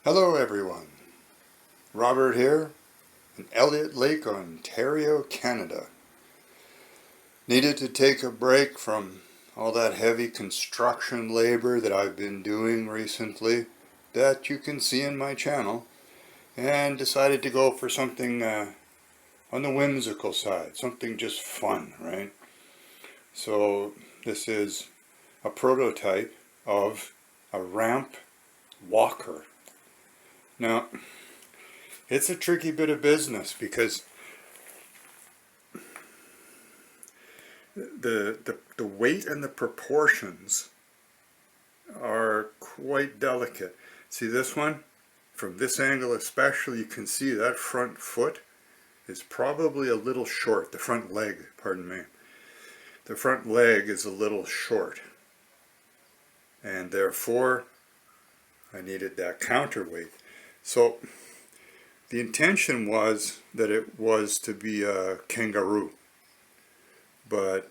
Hello everyone, Robert here in Elliott Lake, Ontario, Canada. Needed to take a break from all that heavy construction labor that I've been doing recently that you can see in my channel, and decided to go for something on the whimsical side, something just fun, right? So this is a prototype of a ramp walker. Now, it's a tricky bit of business because the weight and the proportions are quite delicate. See this one? From this angle especially, you can see that front foot is probably a little short. The front leg, pardon me. The front leg is a little short. And therefore, I needed that counterweight. So, the intention was that it was to be a kangaroo, but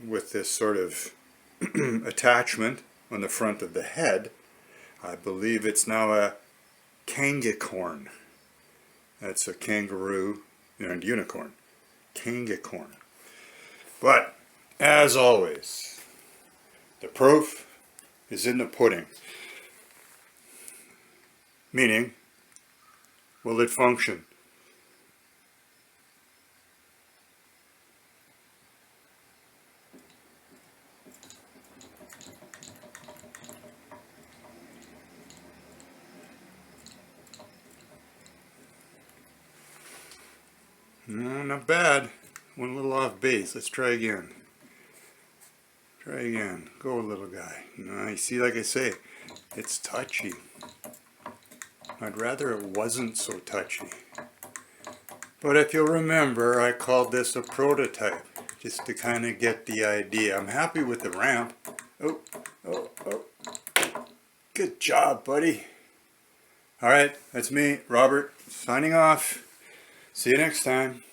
with this sort of attachment on the front of the head, I believe it's now a Kangicorn. That's a kangaroo and unicorn. Kangicorn. But, as always, the proof is in the pudding. Meaning, will it function? No, not bad. Went a little off base. Let's try again. Try again. Go, little guy. No, you see, like I say, it's touchy. I'd rather it wasn't so touchy. But if you'll remember, I called this a prototype, just to kind of get the idea. I'm happy with the ramp. Oh. Good job, buddy. Alright, that's me, Robert, signing off. See you next time.